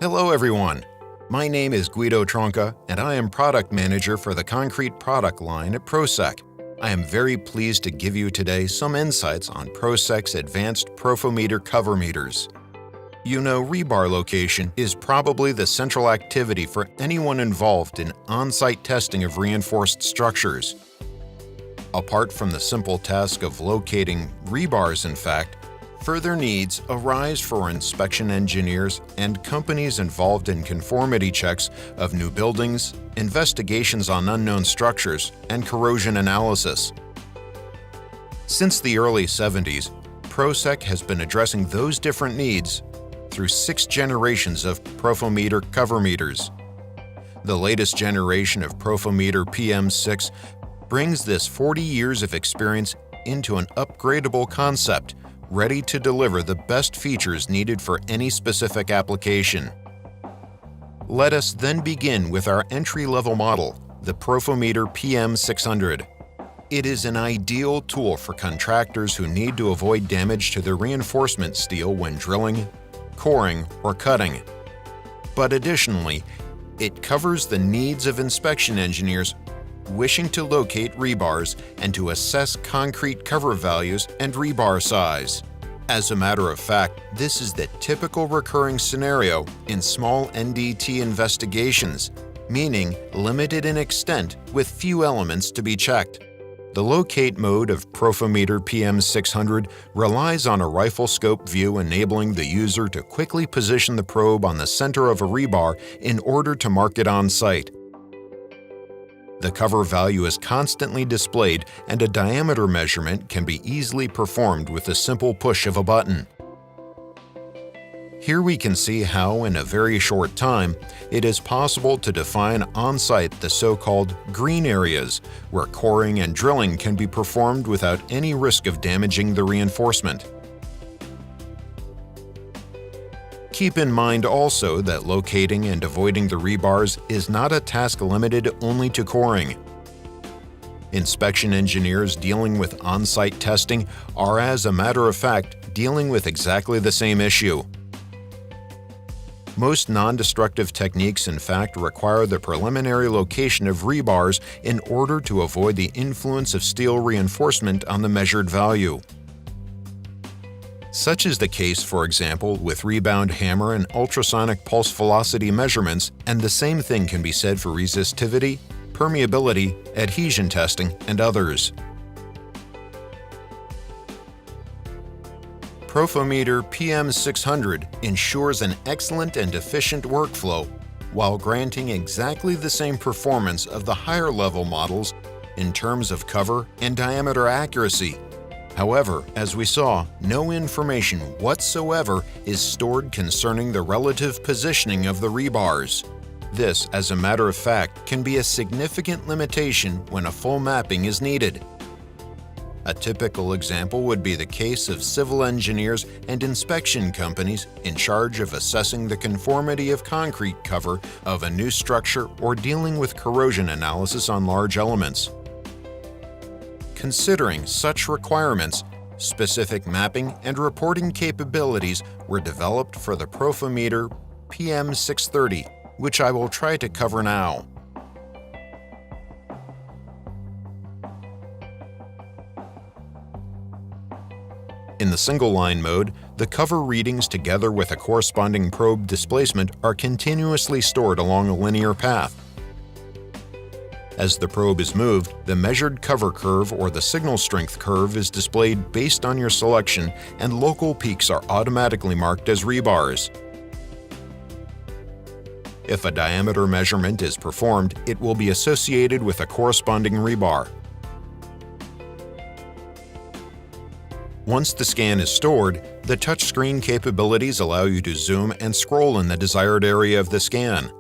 Hello everyone, my name is Guido Tronca and I am Product Manager for the Concrete product line at Proceq. I am very pleased to give you today some insights on Proceq's advanced Profometer cover meters. You know, rebar location is probably the central activity for anyone involved in on-site testing of reinforced structures. Apart from the simple task of locating rebars, in fact, further needs arise for inspection engineers and companies involved in conformity checks of new buildings, investigations on unknown structures, and corrosion analysis. Since the early 70s, Proceq has been addressing those different needs through 6 generations of Profometer cover meters. The latest generation of Profometer PM6 brings this 40 years of experience into an upgradable concept, ready to deliver the best features needed for any specific application. Let us then begin with our entry-level model, the Profometer PM600. It is an ideal tool for contractors who need to avoid damage to their reinforcement steel when drilling, coring, or cutting. But additionally, it covers the needs of inspection engineers wishing to locate rebars and to assess concrete cover values and rebar size. As a matter of fact, this is the typical recurring scenario in small NDT investigations, meaning limited in extent with few elements to be checked. The locate mode of Profometer PM600 relies on a rifle scope view, enabling the user to quickly position the probe on the center of a rebar in order to mark it on site. The cover value is constantly displayed and a diameter measurement can be easily performed with a simple push of a button. Here we can see how, in a very short time, it is possible to define on-site the so-called green areas, where coring and drilling can be performed without any risk of damaging the reinforcement. Keep in mind also that locating and avoiding the rebars is not a task limited only to coring. Inspection engineers dealing with on-site testing are, as a matter of fact, dealing with exactly the same issue. Most non-destructive techniques, in fact, require the preliminary location of rebars in order to avoid the influence of steel reinforcement on the measured value. Such is the case, for example, with rebound hammer and ultrasonic pulse velocity measurements, and the same thing can be said for resistivity, permeability, adhesion testing, and others. Profometer PM600 ensures an excellent and efficient workflow while granting exactly the same performance of the higher-level models in terms of cover and diameter accuracy. However, as we saw, no information whatsoever is stored concerning the relative positioning of the rebars. This, as a matter of fact, can be a significant limitation when a full mapping is needed. A typical example would be the case of civil engineers and inspection companies in charge of assessing the conformity of concrete cover of a new structure or dealing with corrosion analysis on large elements. Considering such requirements, specific mapping and reporting capabilities were developed for the Profometer PM630, which I will try to cover now. In the single-line mode, the cover readings together with a corresponding probe displacement are continuously stored along a linear path. As the probe is moved, the measured cover curve or the signal strength curve is displayed based on your selection, and local peaks are automatically marked as rebars. If a diameter measurement is performed, it will be associated with a corresponding rebar. Once the scan is stored, the touchscreen capabilities allow you to zoom and scroll in the desired area of the scan.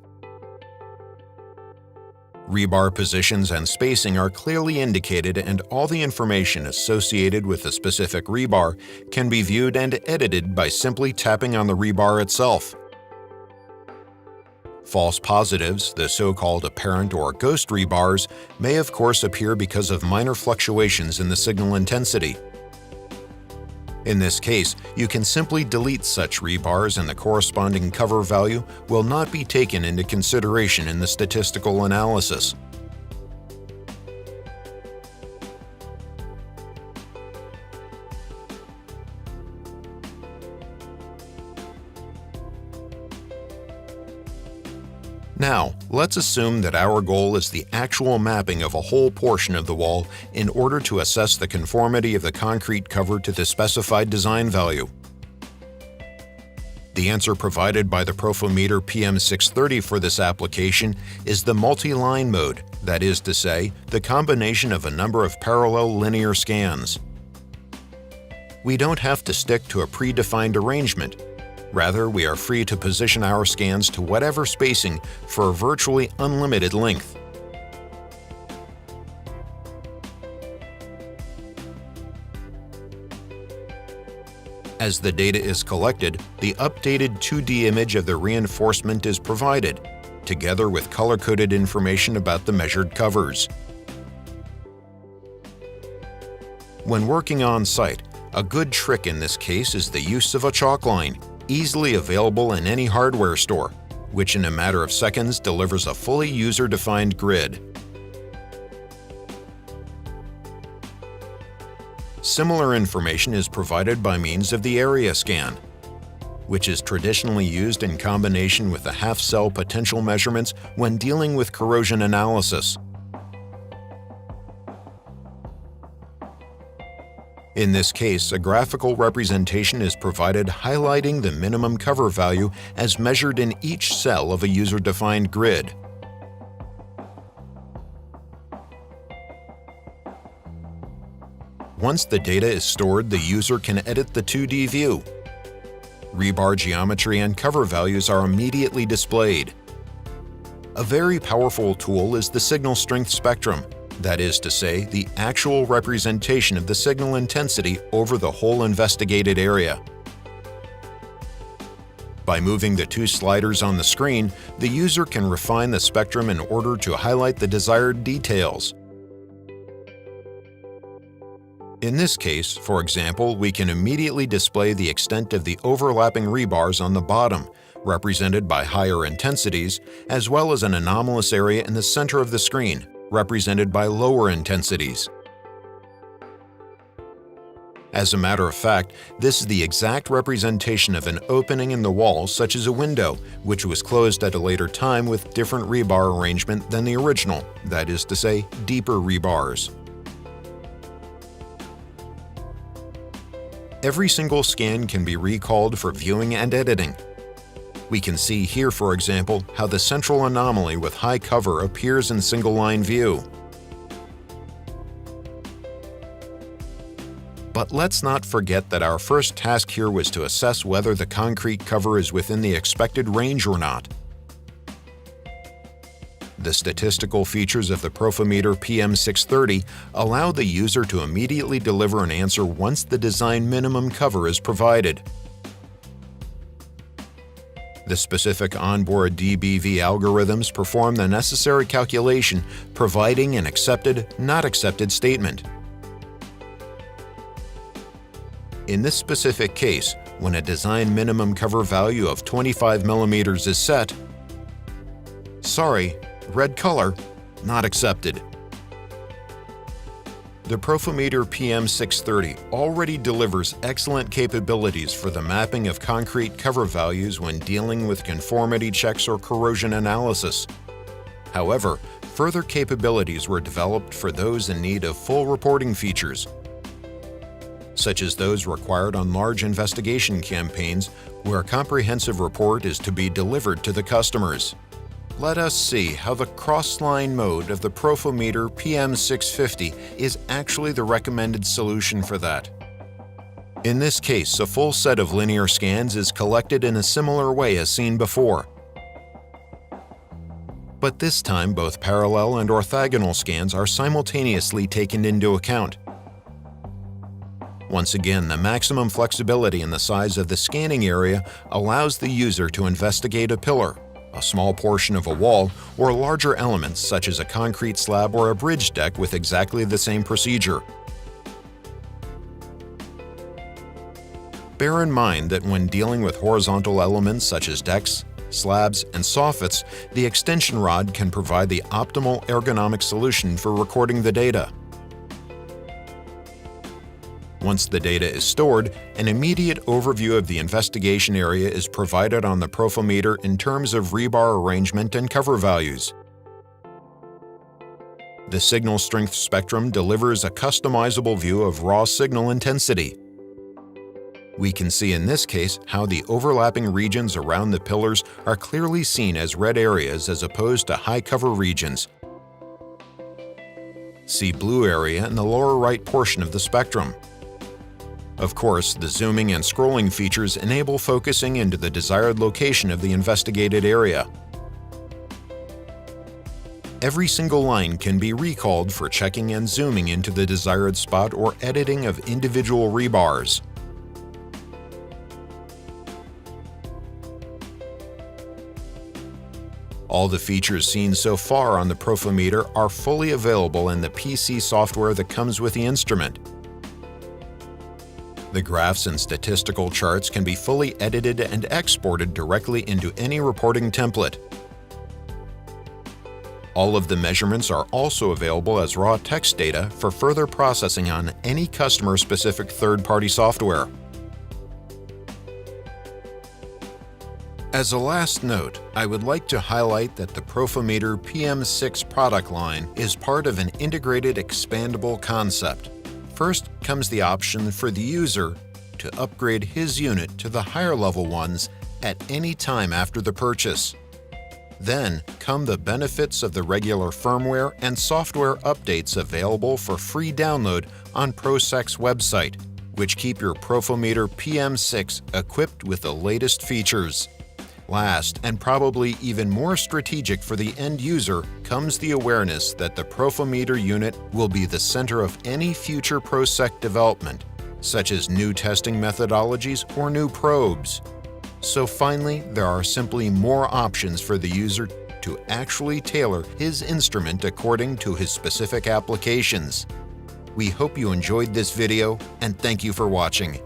Rebar positions and spacing are clearly indicated, and all the information associated with the specific rebar can be viewed and edited by simply tapping on the rebar itself. False positives, the so-called apparent or ghost rebars, may of course appear because of minor fluctuations in the signal intensity. In this case, you can simply delete such rebars and the corresponding cover value will not be taken into consideration in the statistical analysis. Now, let's assume that our goal is the actual mapping of a whole portion of the wall in order to assess the conformity of the concrete cover to the specified design value. The answer provided by the Profometer PM 630 for this application is the multi-line mode, that is to say, the combination of a number of parallel linear scans. We don't have to stick to a predefined arrangement. Rather, we are free to position our scans to whatever spacing for a virtually unlimited length. As the data is collected, the updated 2D image of the reinforcement is provided, together with color-coded information about the measured covers. When working on site, a good trick in this case is the use of a chalk line, easily available in any hardware store, which in a matter of seconds delivers a fully user-defined grid. Similar information is provided by means of the area scan, which is traditionally used in combination with the half-cell potential measurements when dealing with corrosion analysis. In this case, a graphical representation is provided highlighting the minimum cover value as measured in each cell of a user-defined grid. Once the data is stored, the user can edit the 2D view. Rebar geometry and cover values are immediately displayed. A very powerful tool is the signal strength spectrum, that is to say, the actual representation of the signal intensity over the whole investigated area. By moving the two sliders on the screen, the user can refine the spectrum in order to highlight the desired details. In this case, for example, we can immediately display the extent of the overlapping rebars on the bottom, represented by higher intensities, as well as an anomalous area in the center of the screen, represented by lower intensities. As a matter of fact, this is the exact representation of an opening in the wall, such as a window, which was closed at a later time with different rebar arrangement than the original, that is to say, deeper rebars. Every single scan can be recalled for viewing and editing. We can see here, for example, how the central anomaly with high cover appears in single-line view. But let's not forget that our first task here was to assess whether the concrete cover is within the expected range or not. The statistical features of the Profometer PM 630 allow the user to immediately deliver an answer once the design minimum cover is provided. The specific onboard DBV algorithms perform the necessary calculation, providing an accepted, not accepted statement. In this specific case, when a design minimum cover value of 25 mm is set, sorry, red color, not accepted. The Profometer PM 630 already delivers excellent capabilities for the mapping of concrete cover values when dealing with conformity checks or corrosion analysis. However, further capabilities were developed for those in need of full reporting features, such as those required on large investigation campaigns where a comprehensive report is to be delivered to the customers. Let us see how the cross-line mode of the Profometer PM 650 is actually the recommended solution for that. In this case, a full set of linear scans is collected in a similar way as seen before. But this time, both parallel and orthogonal scans are simultaneously taken into account. Once again, the maximum flexibility in the size of the scanning area allows the user to investigate a pillar, a small portion of a wall, or larger elements such as a concrete slab or a bridge deck with exactly the same procedure. Bear in mind that when dealing with horizontal elements such as decks, slabs, and soffits, the extension rod can provide the optimal ergonomic solution for recording the data. Once the data is stored, an immediate overview of the investigation area is provided on the Profometer in terms of rebar arrangement and cover values. The signal strength spectrum delivers a customizable view of raw signal intensity. We can see in this case how the overlapping regions around the pillars are clearly seen as red areas as opposed to high cover regions. See blue area in the lower right portion of the spectrum. Of course, the zooming and scrolling features enable focusing into the desired location of the investigated area. Every single line can be recalled for checking and zooming into the desired spot or editing of individual rebars. All the features seen so far on the Profometer are fully available in the PC software that comes with the instrument. The graphs and statistical charts can be fully edited and exported directly into any reporting template. All of the measurements are also available as raw text data for further processing on any customer-specific third-party software. As a last note, I would like to highlight that the Profometer PM6 product line is part of an integrated expandable concept. First comes the option for the user to upgrade his unit to the higher level ones at any time after the purchase. Then come the benefits of the regular firmware and software updates available for free download on Proceq's website, which keep your Profometer PM6 equipped with the latest features. Last, and probably even more strategic for the end user, comes the awareness that the Profometer unit will be the center of any future Proceq development, such as new testing methodologies or new probes. So finally, there are simply more options for the user to actually tailor his instrument according to his specific applications. We hope you enjoyed this video, and thank you for watching.